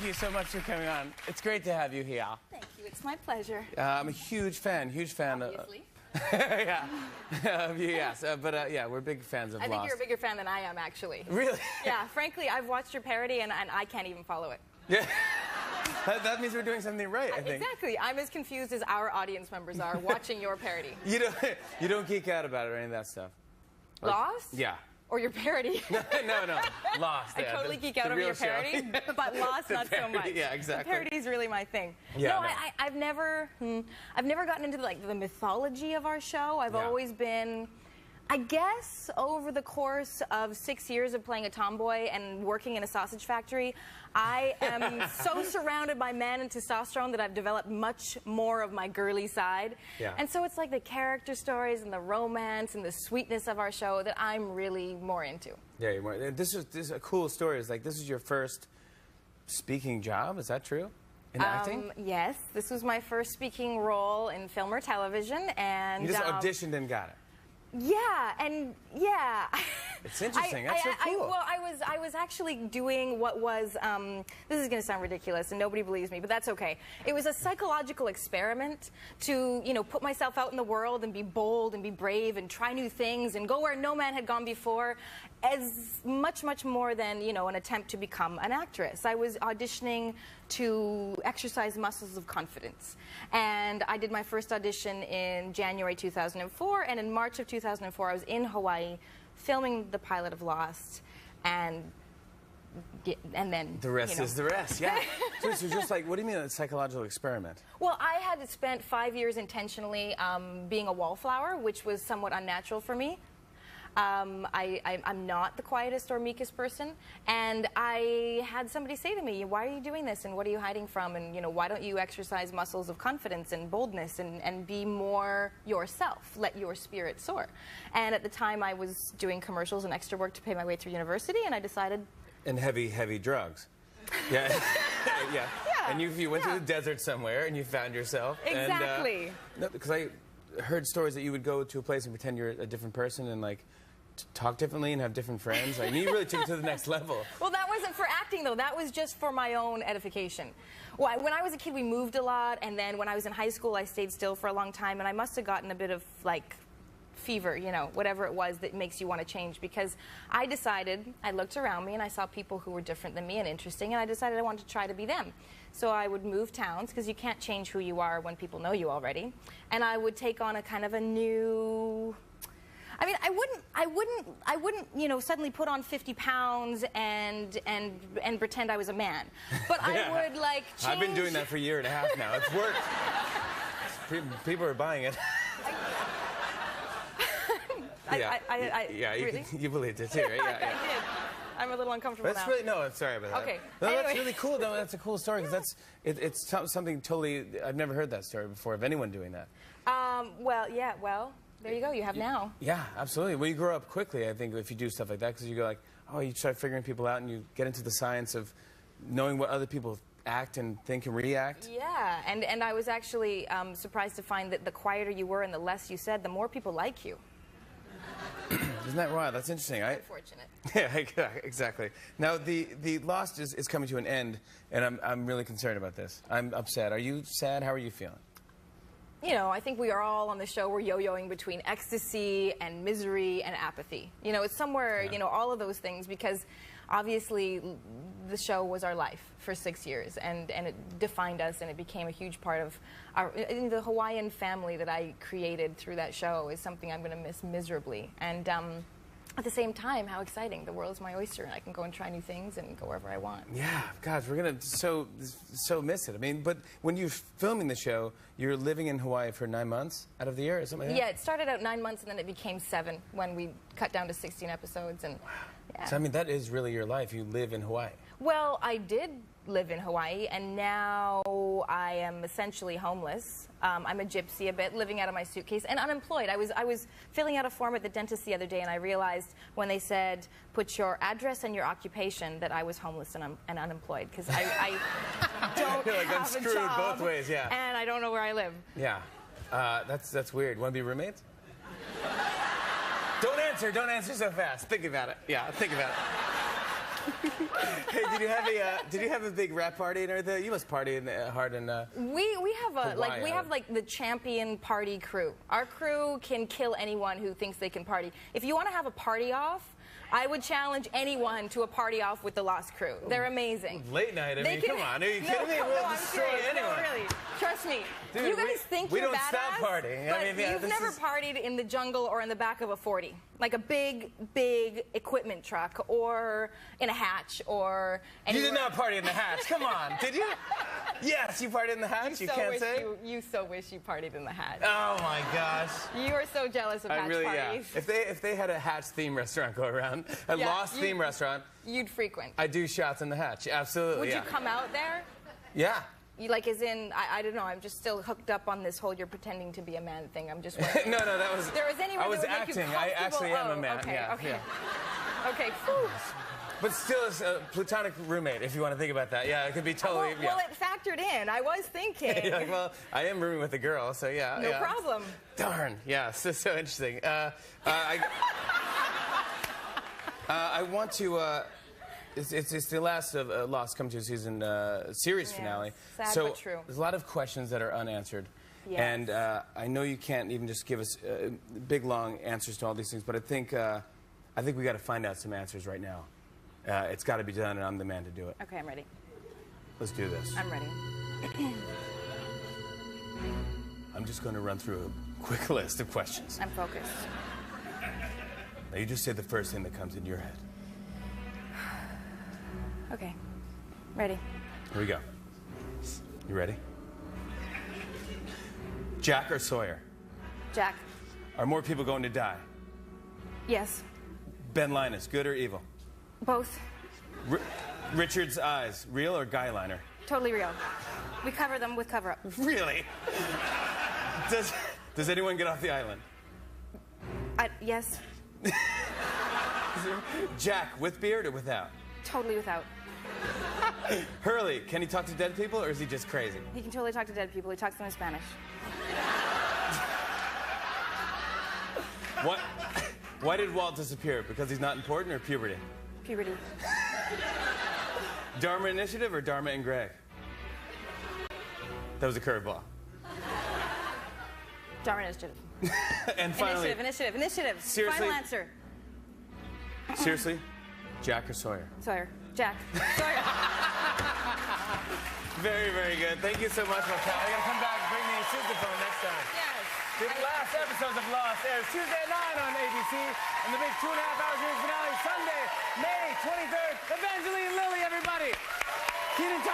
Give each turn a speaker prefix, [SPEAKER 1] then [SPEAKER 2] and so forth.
[SPEAKER 1] you so much for coming on. It's great to have you here.
[SPEAKER 2] Thank you. It's my pleasure.
[SPEAKER 1] I'm a huge fan.
[SPEAKER 2] Obviously.
[SPEAKER 1] Yeah, of you, yes. Yeah, we're big fans of Lost.
[SPEAKER 2] I think you're a bigger fan than I am, actually.
[SPEAKER 1] Really?
[SPEAKER 2] Yeah, frankly, I've watched your parody, and I can't even follow it.
[SPEAKER 1] Yeah. That means we're doing something right, I think.
[SPEAKER 2] Exactly. I'm as confused as our audience members are watching your parody.
[SPEAKER 1] You don't geek out about it or any of that stuff?
[SPEAKER 2] Lost?
[SPEAKER 1] Yeah.
[SPEAKER 2] Or your parody?
[SPEAKER 1] No. Lost.
[SPEAKER 2] I totally geek out over your parody, but Lost not so much.
[SPEAKER 1] Yeah, exactly.
[SPEAKER 2] The parody is really my thing.
[SPEAKER 1] Yeah,
[SPEAKER 2] no, I've never gotten into the mythology of our show. I've always been, I guess, over the course of 6 years of playing a tomboy and working in a sausage factory, I am so surrounded by men and testosterone that I've developed much more of my girly side.
[SPEAKER 1] Yeah.
[SPEAKER 2] And so it's like the character stories and the romance and the sweetness of our show that I'm really more into.
[SPEAKER 1] Yeah, you're more. This is a cool story. It's like this is your first speaking job. Is that true? In acting?
[SPEAKER 2] Yes, this was my first speaking role in film or television, and
[SPEAKER 1] You just auditioned and got it.
[SPEAKER 2] Yeah.
[SPEAKER 1] It's interesting. That's so cool.
[SPEAKER 2] I was actually doing what was, this is going to sound ridiculous and nobody believes me, but that's okay. It was a psychological experiment to, put myself out in the world and be bold and be brave and try new things and go where no man had gone before, as much more than, an attempt to become an actress. I was auditioning to exercise muscles of confidence. And I did my first audition in January 2004, and in March of 2004 I was in Hawaii filming the pilot of Lost, and then...
[SPEAKER 1] The rest is the rest, yeah. So just like, what do you mean a psychological experiment?
[SPEAKER 2] Well, I had spent 5 years intentionally being a wallflower, which was somewhat unnatural for me. I'm not the quietest or meekest person, and I had somebody say to me, why are you doing this, and what are you hiding from, and why don't you exercise muscles of confidence and boldness and be more yourself, let your spirit soar. And at the time I was doing commercials and extra work to pay my way through university, and I decided...
[SPEAKER 1] And heavy drugs. Yeah. Yeah. And you went to the desert somewhere and you found yourself.
[SPEAKER 2] Exactly.
[SPEAKER 1] No, because I heard stories that you would go to a place and pretend you're a different person and like talk differently and have different friends. Like, you really took it to the next level.
[SPEAKER 2] Well, that wasn't for acting, though. That was just for my own edification. Well, when I was a kid, we moved a lot, and then when I was in high school, I stayed still for a long time, and I must have gotten a bit of, like, fever, whatever it was that makes you want to change, because I decided, I looked around me, and I saw people who were different than me and interesting, and I decided I wanted to try to be them. So I would move towns, because you can't change who you are when people know you already, and I would take on a kind of a new... I mean, I wouldn't, suddenly put on 50 pounds and pretend I was a man. But
[SPEAKER 1] Yeah.
[SPEAKER 2] I would, like, change...
[SPEAKER 1] I've been doing that for a year and a half now. It's worked. People are buying it.
[SPEAKER 2] Really?
[SPEAKER 1] You believed it too, right? Yeah,
[SPEAKER 2] I did. I'm a little uncomfortable
[SPEAKER 1] that's
[SPEAKER 2] now.
[SPEAKER 1] really, no, I'm sorry about that.
[SPEAKER 2] Okay.
[SPEAKER 1] No,
[SPEAKER 2] Anyway.
[SPEAKER 1] That's really cool, though. That's a cool story, because it's something totally, I've never heard that story before of anyone doing that.
[SPEAKER 2] Well, there you go. You have now.
[SPEAKER 1] Yeah, absolutely. Well, you grow up quickly, I think, if you do stuff like that, because you go like, oh, you start figuring people out and you get into the science of knowing what other people act and think and react.
[SPEAKER 2] Yeah, and I was actually surprised to find that the quieter you were and the less you said, the more people like you.
[SPEAKER 1] Isn't that wild? That's interesting.
[SPEAKER 2] Unfortunate.
[SPEAKER 1] Yeah, exactly. Now, the Lost is coming to an end, and I'm really concerned about this. I'm upset. Are you sad? How are you feeling?
[SPEAKER 2] I think we are all on the show, we're yo-yoing between ecstasy and misery and apathy. It's somewhere, all of those things, because obviously the show was our life for 6 years, and it defined us, and it became a huge part of the Hawaiian family that I created through that show is something I'm going to miss miserably. And at the same time, how exciting. The world is my oyster, and I can go and try new things and go wherever I want.
[SPEAKER 1] Yeah, gosh, we're going to so miss it. I mean, but when you're filming the show, you're living in Hawaii for 9 months out of the year or something like that?
[SPEAKER 2] Yeah, it started out 9 months, and then it became 7 when we cut down to 16 episodes. And yeah.
[SPEAKER 1] So, I mean, that is really your life. You live in Hawaii.
[SPEAKER 2] Well, I did live in Hawaii, and now I am essentially homeless. I'm a gypsy a bit, living out of my suitcase, and unemployed. I was filling out a form at the dentist the other day, and I realized when they said, put your address and your occupation, that I was homeless and unemployed, because I don't
[SPEAKER 1] You're like,
[SPEAKER 2] have
[SPEAKER 1] I'm screwed
[SPEAKER 2] a job,
[SPEAKER 1] both ways, yeah.
[SPEAKER 2] And I don't know where I live.
[SPEAKER 1] Yeah, that's weird. Want to be roommates? Don't answer so fast. Think about it. Yeah, think about it. Hey, did you have a big rap party and everything? You must party hard in
[SPEAKER 2] We have a
[SPEAKER 1] Hawaii,
[SPEAKER 2] we have like the champion party crew. Our crew can kill anyone who thinks they can party. If you want to have a party off, I would challenge anyone to a party off with the Lost Crew. They're amazing.
[SPEAKER 1] Late night, I mean, come on. Are you kidding me? We'll destroy anyone.
[SPEAKER 2] No, really. Trust me.
[SPEAKER 1] Dude,
[SPEAKER 2] you guys think
[SPEAKER 1] we
[SPEAKER 2] you're
[SPEAKER 1] don't
[SPEAKER 2] badass,
[SPEAKER 1] stop partying.
[SPEAKER 2] but
[SPEAKER 1] I mean, yeah,
[SPEAKER 2] you've never partied in the jungle or in the back of a 40. Like a big equipment truck or in a hatch or anywhere.
[SPEAKER 1] You did not party in the hatch. Come on. Did you? Yes, you partied in the hatch. You can't say?
[SPEAKER 2] You so wish you partied in the hatch.
[SPEAKER 1] Oh, my gosh.
[SPEAKER 2] You are so jealous of hatch parties.
[SPEAKER 1] Yeah. If they had a hatch theme restaurant go around, a Lost theme restaurant,
[SPEAKER 2] you'd frequent.
[SPEAKER 1] I do shots in the hatch. Absolutely.
[SPEAKER 2] Would you come out there?
[SPEAKER 1] Yeah.
[SPEAKER 2] You, like, as in, I don't know, I'm just still hooked up on this whole you're pretending to be a man thing. I'm just wondering.
[SPEAKER 1] No, that was.
[SPEAKER 2] There was anyone
[SPEAKER 1] I was
[SPEAKER 2] that would
[SPEAKER 1] acting.
[SPEAKER 2] Make you
[SPEAKER 1] I actually am a man.
[SPEAKER 2] Okay,
[SPEAKER 1] yeah.
[SPEAKER 2] okay.
[SPEAKER 1] Yeah.
[SPEAKER 2] Okay, whew.
[SPEAKER 1] But still, it's a platonic roommate, if you want to think about that. Yeah, it could be totally.
[SPEAKER 2] Well, it factored in. I was thinking.
[SPEAKER 1] You're like, well, I am rooming with a girl, so yeah.
[SPEAKER 2] No problem.
[SPEAKER 1] Darn. Yeah, so interesting. I want to. It's the last of Lost Come to Season series finale.
[SPEAKER 2] Sad
[SPEAKER 1] so
[SPEAKER 2] but true.
[SPEAKER 1] There's a lot of questions that are unanswered.
[SPEAKER 2] Yes.
[SPEAKER 1] And I know you can't even just give us big, long answers to all these things, but I think we got to find out some answers right now. It's got to be done, and I'm the man to do it.
[SPEAKER 2] Okay, I'm ready.
[SPEAKER 1] Let's do this.
[SPEAKER 2] I'm ready.
[SPEAKER 1] I'm just going to run through a quick list of questions.
[SPEAKER 2] I'm focused.
[SPEAKER 1] Now, you just say the first thing that comes in your head.
[SPEAKER 2] Okay. Ready.
[SPEAKER 1] Here we go. You ready? Jack or Sawyer?
[SPEAKER 2] Jack.
[SPEAKER 1] Are more people going to die?
[SPEAKER 2] Yes.
[SPEAKER 1] Ben Linus, good or evil?
[SPEAKER 2] Both.
[SPEAKER 1] Richard's eyes, real or guy liner?
[SPEAKER 2] Totally real. We cover them with cover-up.
[SPEAKER 1] Really? Does anyone get off the island?
[SPEAKER 2] Yes.
[SPEAKER 1] Jack, with beard or without?
[SPEAKER 2] Totally without.
[SPEAKER 1] Hurley, can he talk to dead people or is he just crazy?
[SPEAKER 2] He can totally talk to dead people. He talks to them in Spanish.
[SPEAKER 1] Why did Walt disappear? Because he's not important or puberty?
[SPEAKER 2] Puberty.
[SPEAKER 1] Dharma Initiative or Dharma and Greg? That was a curveball.
[SPEAKER 2] Dharma Initiative.
[SPEAKER 1] And finally...
[SPEAKER 2] Initiative.
[SPEAKER 1] Seriously?
[SPEAKER 2] Final answer.
[SPEAKER 1] Seriously? Jack or Sawyer?
[SPEAKER 2] Sawyer. Jack. Sawyer.
[SPEAKER 1] Very, very good. Thank you so much, Raquel. I gotta come back and bring me a sousaphone next time.
[SPEAKER 2] Yes.
[SPEAKER 1] The last episodes of Lost airs Tuesday at 9 on ABC, and the big 2.5-hour series finale Sunday, May 23rd. Evangeline Lilly, everybody. Keenan Thomas.